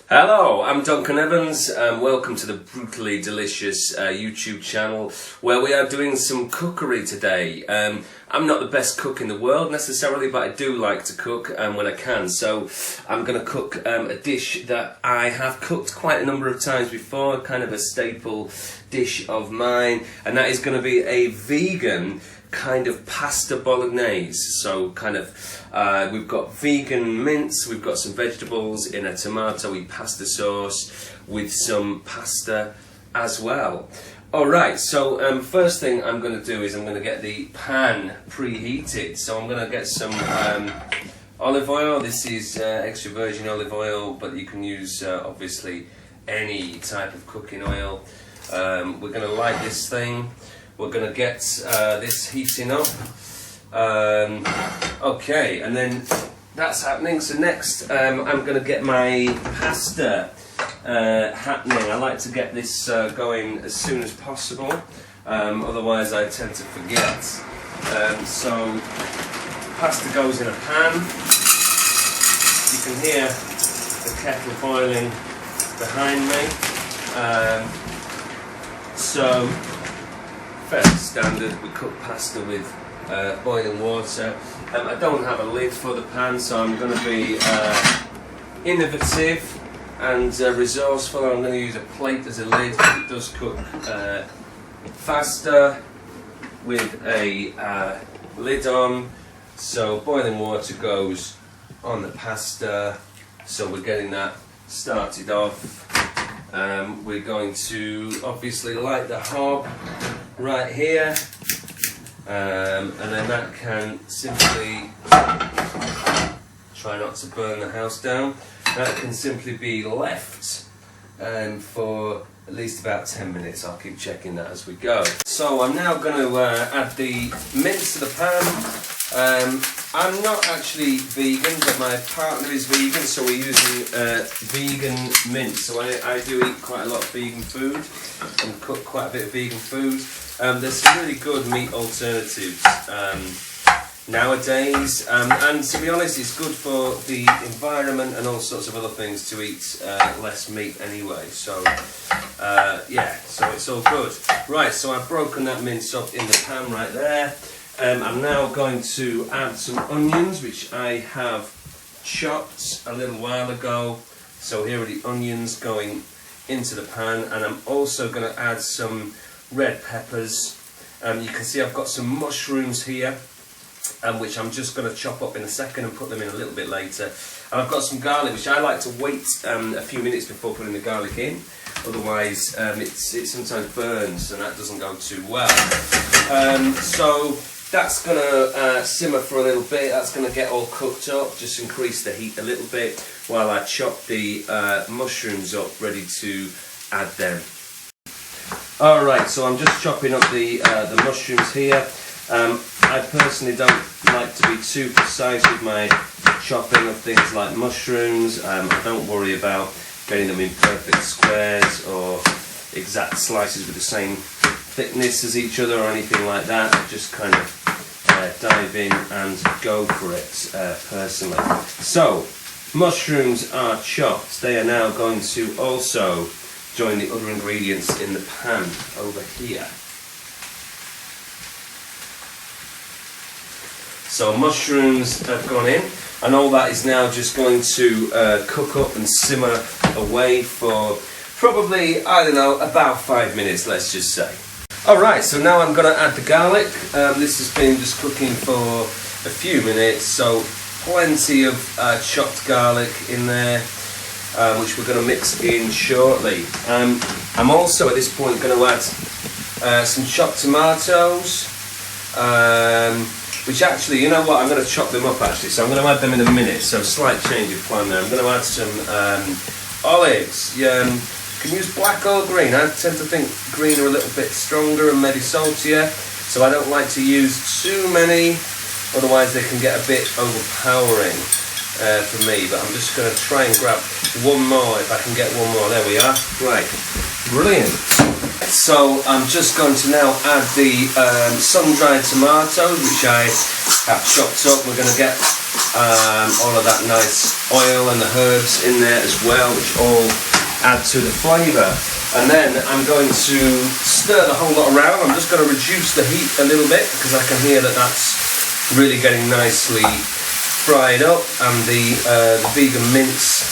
Hello, I'm Duncan Evans and welcome to the Brutally Delicious YouTube channel where we are doing some cookery today. I'm not the best cook in the world necessarily, but I do like to cook when I can. So I'm going to cook a dish that I have cooked quite a number of times before, kind of a staple dish of mine, and that is going to be a vegan kind of pasta bolognese. So kind of we've got vegan mince, we've got some vegetables in a tomatoey pasta sauce with some pasta as well. Alright, so first thing I'm going to do is I'm going to get the pan preheated. So I'm going to get some olive oil. This is extra virgin olive oil, but you can use obviously any type of cooking oil. We're going to light this thing. We're going to get this heating up. Okay, and then that's happening. So next I'm going to get my pasta happening. I like to get this going as soon as possible, otherwise I tend to forget. So pasta goes in a pan. You can hear the kettle boiling behind me. So fairly standard, we cook pasta with boiling water. I don't have a lid for the pan, so I'm going to be innovative and resourceful. I'm going to use a plate as a lid. It does cook faster with a lid on. So boiling water goes on the pasta, so we're getting that started off. We're going to obviously light the hob right here, and then that can simply, try not to burn the house down, that can simply be left for at least about 10 minutes. I'll keep checking that as we go. So I'm now going to add the mince to the pan. I'm not actually vegan, but my partner is vegan, so we're using vegan mince. So I do eat quite a lot of vegan food and cook quite a bit of vegan food. There's some really good meat alternatives nowadays, and to be honest, it's good for the environment and all sorts of other things to eat less meat anyway. So yeah, so it's all good. Right, so I've broken that mince up in the pan right there. I'm now going to add some onions, which I have chopped a little while ago. So here are the onions going into the pan, and I'm also going to add some red peppers. You can see I've got some mushrooms here, which I'm just going to chop up in a second and put them in a little bit later. And I've got some garlic, which I like to wait a few minutes before putting the garlic in. Otherwise it sometimes burns and that doesn't go too well. So that's going to simmer for a little bit. That's going to get all cooked up. Just increase the heat a little bit while I chop the mushrooms up, ready to add them. Alright, so I'm just chopping up the mushrooms here. I personally don't like to be too precise with my chopping of things like mushrooms. I don't worry about getting them in perfect squares or exact slices with the same thickness as each other or anything like that. I just kind of dive in and go for it personally. So, mushrooms are chopped. They are now going to also join the other ingredients in the pan over here. So mushrooms have gone in, and all that is now just going to cook up and simmer away for probably, I don't know, about 5 minutes, let's just say. Alright, so now I'm going to add the garlic. This has been just cooking for a few minutes, so plenty of chopped garlic in there, which we're going to mix in shortly. I'm also at this point going to add some chopped tomatoes, which actually, you know what, I'm going to chop them up actually, so I'm going to add them in a minute, so slight change of plan there. I'm going to add some olives. You can use black or green. I tend to think green are a little bit stronger and maybe saltier, so I don't like to use too many, otherwise they can get a bit overpowering for me, but I'm just going to try and grab one more if I can get one more. There we are. Right, brilliant. so I'm just going to now add the sun-dried tomatoes, which I have chopped up. We're going to get all of that nice oil and the herbs in there as well, which all add to the flavour. And then I'm going to stir the whole lot around. I'm just going to reduce the heat a little bit because I can hear that that's really getting nicely fried up, and the vegan mince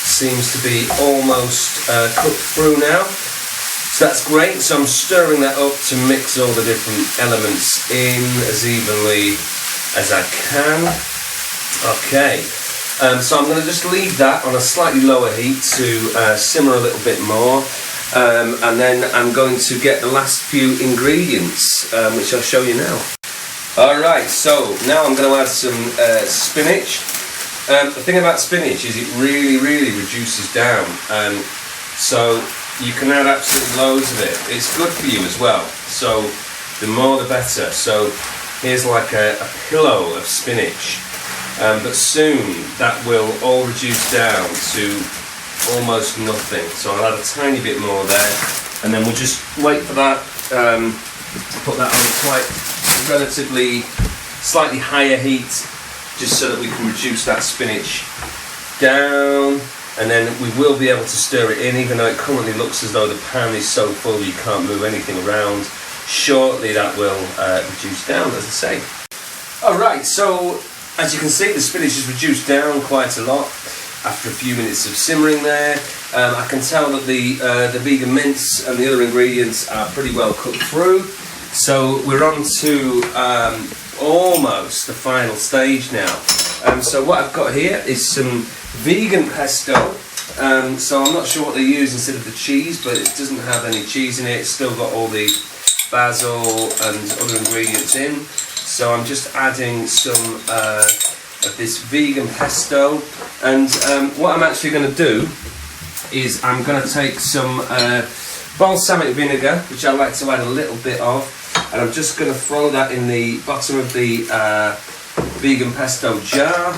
seems to be almost cooked through now. So that's great. So I'm stirring that up to mix all the different elements in as evenly as I can. Okay. So I'm going to just leave that on a slightly lower heat to simmer a little bit more. And then I'm going to get the last few ingredients, which I'll show you now. Alright, so now I'm going to add some spinach. The thing about spinach is it really reduces down. So you can add absolutely loads of it. It's good for you as well. So the more the better. So here's like a pillow of spinach. But soon that will all reduce down to almost nothing. So I'll add a tiny bit more there, and then we'll just wait for that, put that on quite relatively slightly higher heat, just so that we can reduce that spinach down, and then we will be able to stir it in, even though it currently looks as though the pan is so full you can't move anything around. Shortly that will reduce down, as I say. Alright, so as you can see, the spinach is reduced down quite a lot after a few minutes of simmering there. I can tell that the vegan mince and the other ingredients are pretty well cooked through. So we're on to almost the final stage now. So what I've got here is some vegan pesto. So I'm not sure what they use instead of the cheese, but it doesn't have any cheese in it. It's still got all the basil and other ingredients in. So I'm just adding some of this vegan pesto, and what I'm actually going to do is I'm going to take some balsamic vinegar, which I like to add a little bit of, and I'm just going to throw that in the bottom of the vegan pesto jar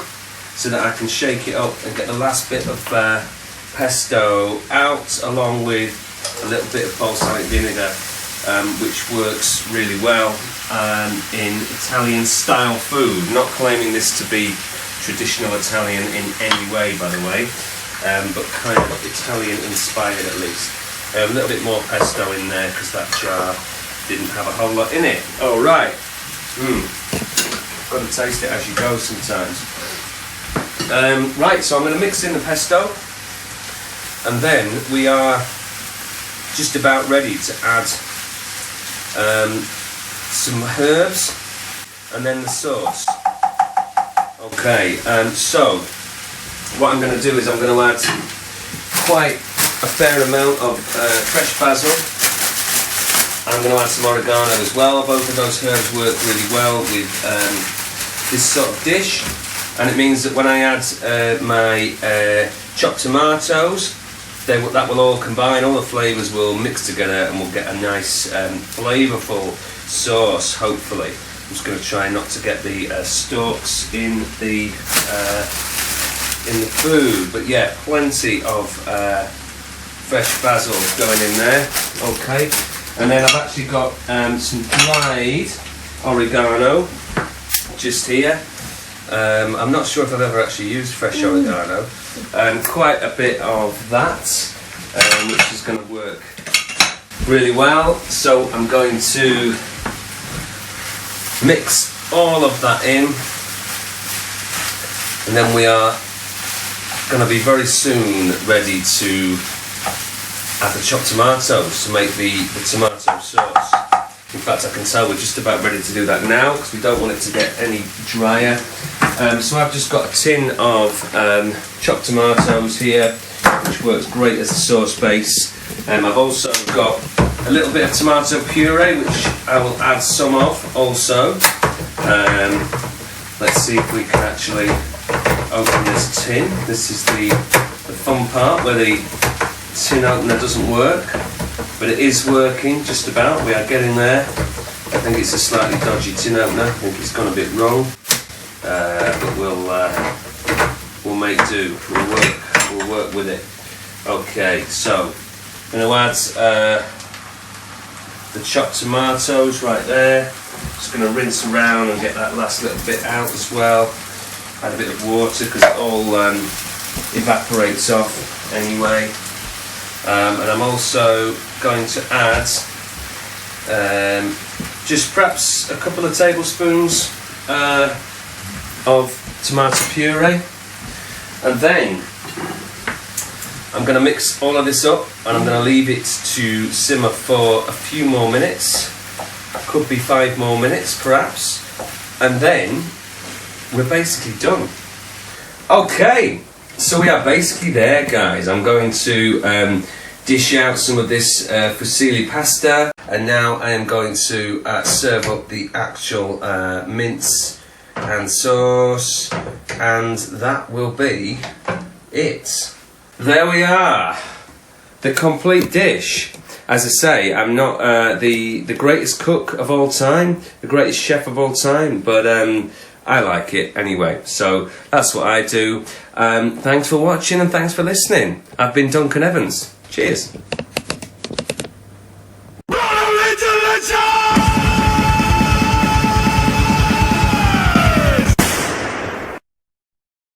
so that I can shake it up and get the last bit of pesto out, along with a little bit of balsamic vinegar, which works really well in Italian style food. Not claiming this to be traditional Italian in any way, by the way, but kind of Italian inspired at least. A little bit more pesto in there because that jar didn't have a whole lot in it. Alright, got to taste it as you go sometimes. Right, so I'm going to mix in the pesto, and then we are just about ready to add some herbs and then the sauce. Okay, so what I'm going to do is I'm going to add quite a fair amount of fresh basil. I'm going to add some oregano as well. Both of those herbs work really well with this sort of dish, and it means that when I add my chopped tomatoes, that will all combine, all the flavours will mix together, and we'll get a nice flavourful sauce, hopefully. I'm just going to try not to get the stalks in the food, but yeah, plenty of fresh basil going in there. Okay, and then I've actually got some dried oregano just here. I'm not sure if I've ever actually used fresh oregano. Quite a bit of that, which is going to work really well. So I'm going to mix all of that in, and then we are going to be very soon ready to add the chopped tomatoes to make the tomato sauce. In fact, I can tell we're just about ready to do that now because we don't want it to get any drier. So I've just got a tin of chopped tomatoes here, which works great as a sauce base. I've also got a little bit of tomato puree, which I will add some of also. Let's see if we can actually open this tin. This is the fun part where the tin opener doesn't work, but it is working just about. We are getting there. I think it's a slightly dodgy tin opener. I think it's gone a bit wrong, but we'll make do. We'll work with it. Okay, so I'm going to add the chopped tomatoes right there. Just going to rinse around and get that last little bit out as well. Add a bit of water because it all evaporates off anyway. And I'm also going to add just perhaps a couple of tablespoons of tomato puree, and then I'm going to mix all of this up and I'm going to leave it to simmer for a few more minutes, could be 5 more minutes perhaps, and then we're basically done. Okay, so we are basically there, guys. I'm going to dish out some of this fusilli pasta, and now I am going to serve up the actual mince and sauce, and that will be it. There we are, the complete dish. As I say, I'm not the greatest cook of all time, the greatest chef of all time, but I like it anyway, so that's what I do. Thanks for watching and thanks for listening. I've been Duncan Evans. Cheers.